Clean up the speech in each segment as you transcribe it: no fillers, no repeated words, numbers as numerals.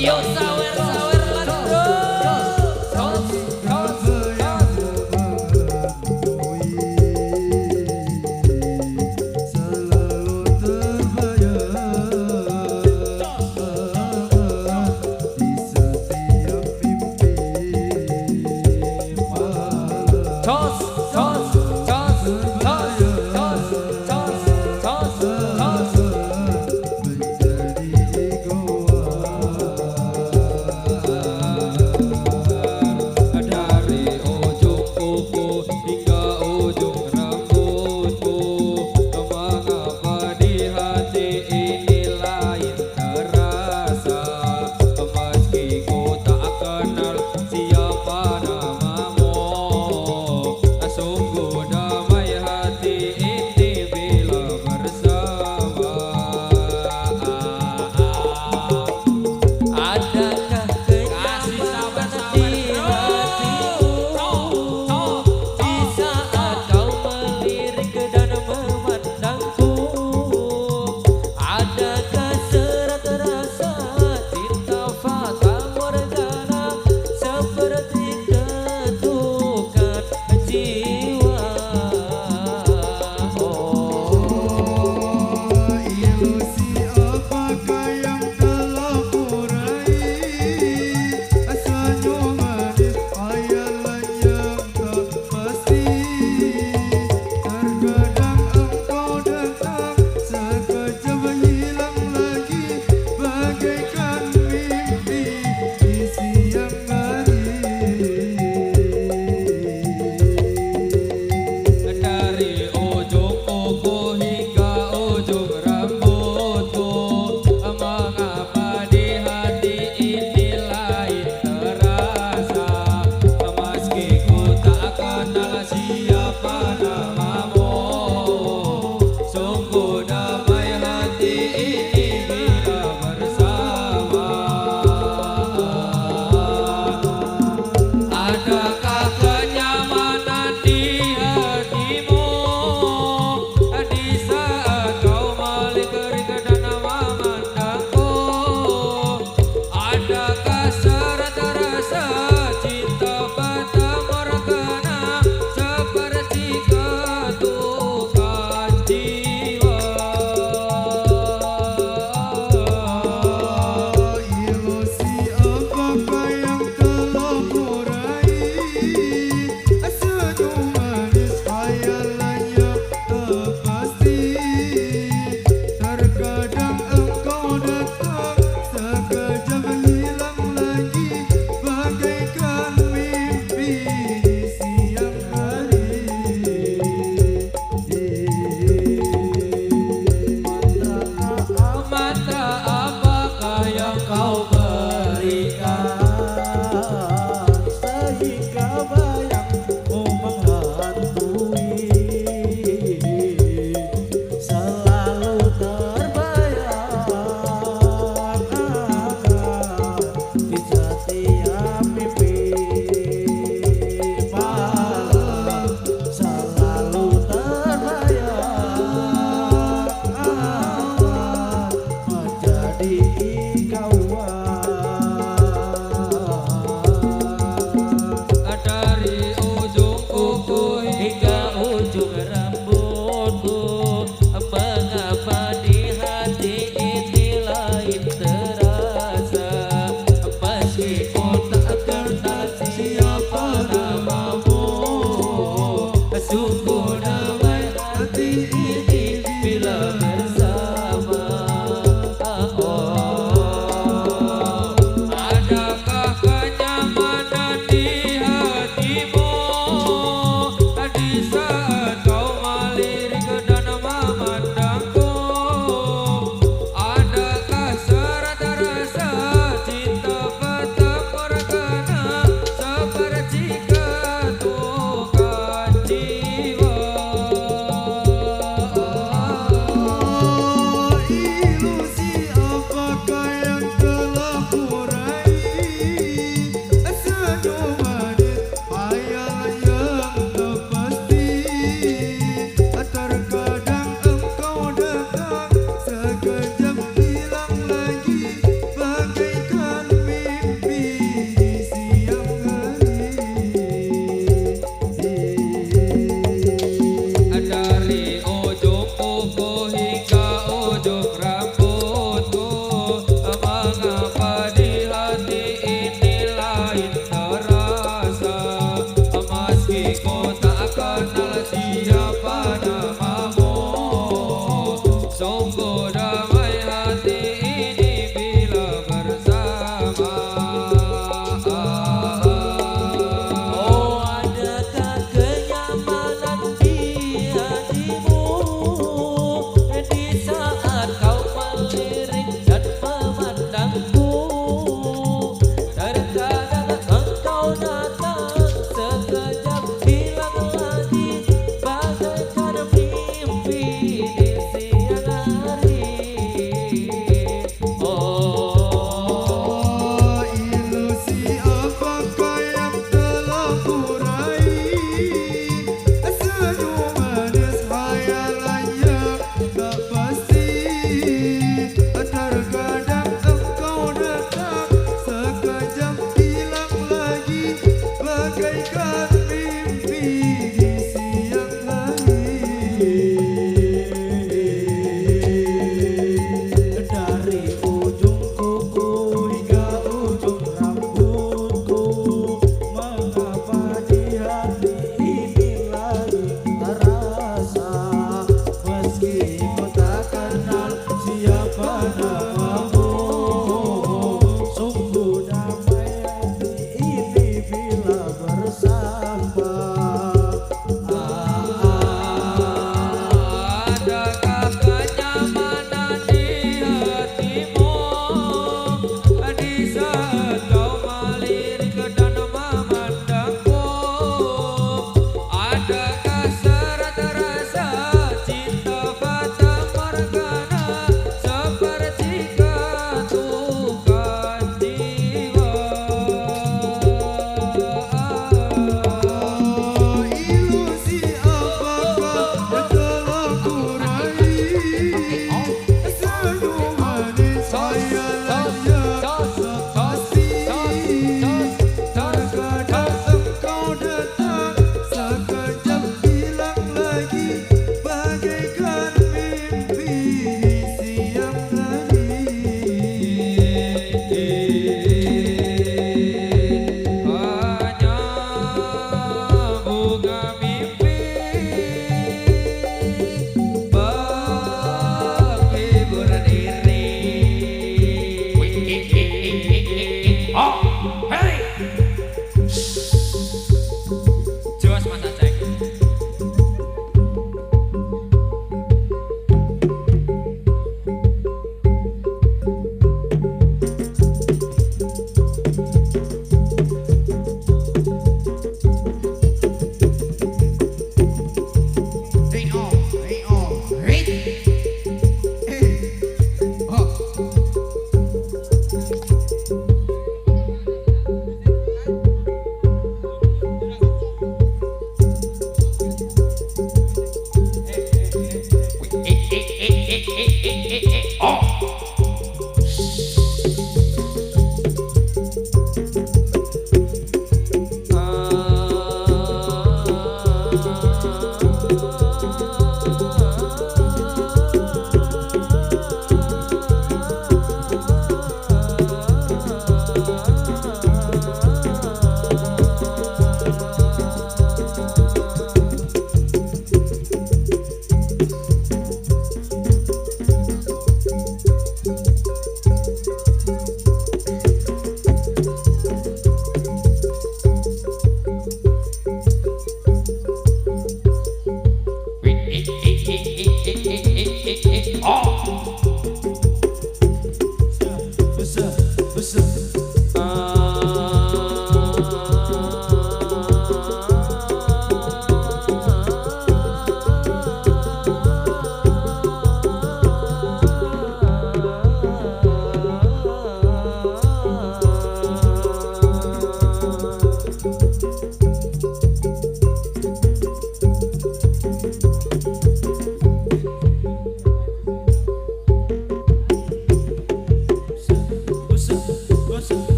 Yo sawer sawer lan bro. Tos tos tos. Selalu terbayang di setiap mimpi malam. Tos tos tos tos tos tos tos tos. Menjadi goa Dari ujung kuku hingga ujung rambutku, mengapa di hati ini lain terasa, meski ku tak kenal siapa namamu. Sungguh damai hati ini bila bersama. Adakah kenyamanan di hatimu di saat kau melirik dan memandangku? Adakah serat rasa cinta fata morgana seperti ketukan jiwa? Ilusi apakah yang telah kurai? Senyum manis khayalan yang tak pasti. Terkadang engkau datang, sekejap hilang lagi, bagaikan mimpi di siang hari. Dari ujung kuku hingga ujung rambutku, mengapa di hati ini lain terasa, meski ku tak kenal siapa namamu. Sungguh damai hati ini bila bersama. Adakah kenyamanan di hatimu di saat kau melirik dan memandangku? Adakah serat rasa cinta fata morgana seperti ketukan jiwa? Ilusi apakah yang telah kurai? Senyum manis khayalan yang tak pasti. Terkadang engkau datang, sekejap hilang lagi, bagaikan mimpi di siang hari. Mantra apakah yang kau berikan Sehingga bayangmu menghantui, selalu terbayang di setiap mimpi malam. Selalu terbayang menjadi kawan.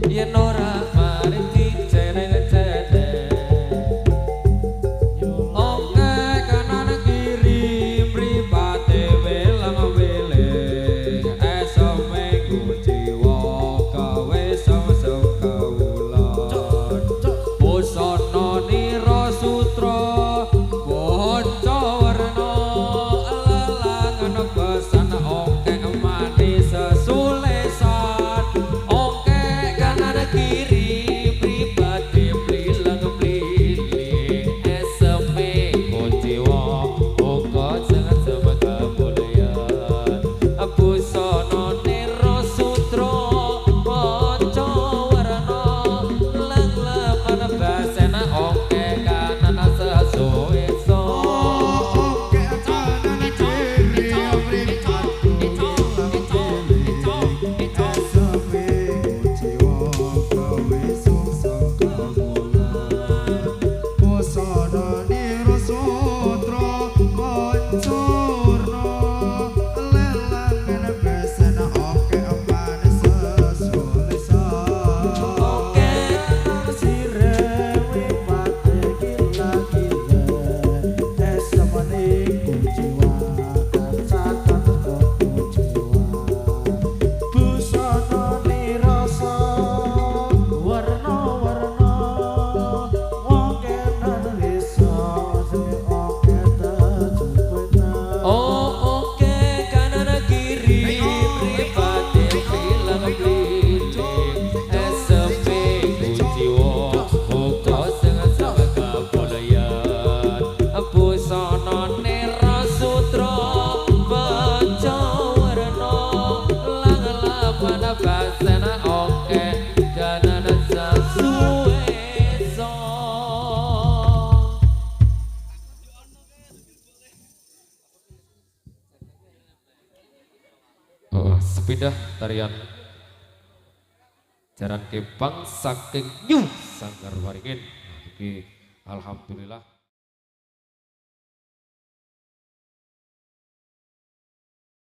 Yen ora mari dicereng-cereng oke kanan kiri mripate welang-weling esok minggu jiwa gawe song-song kawulon busana nira sutra bonco warna lelangan pesan oke manis sulesan oke kanan kiri pribadi blilang-bliling eseme jiwa uga sangat sama kemuliaan busana nira sutra bonco warna lang-langan basen oke kanan sesueso Oke kanan kiri mripate eseme jiwa gawe sungsang kawulan busana nira sutra pancurna lelangan besen oke manis sulesan oke Sire wipate gila-gila esemane kujiwa kacakan kujiwa busana nirasa warna-warna wong kenan bisa oke tajupena oh oke kanan kiri pribadi blilang-bliling eseme jiwa uga sangat sama kemuliaan busana nira sutra bonco warna lang-langan basen oke kanan sesueso. Oh, sepindah tarian jaran kepang saking New Sanggar Waringin. Nah, iki alhamdulillah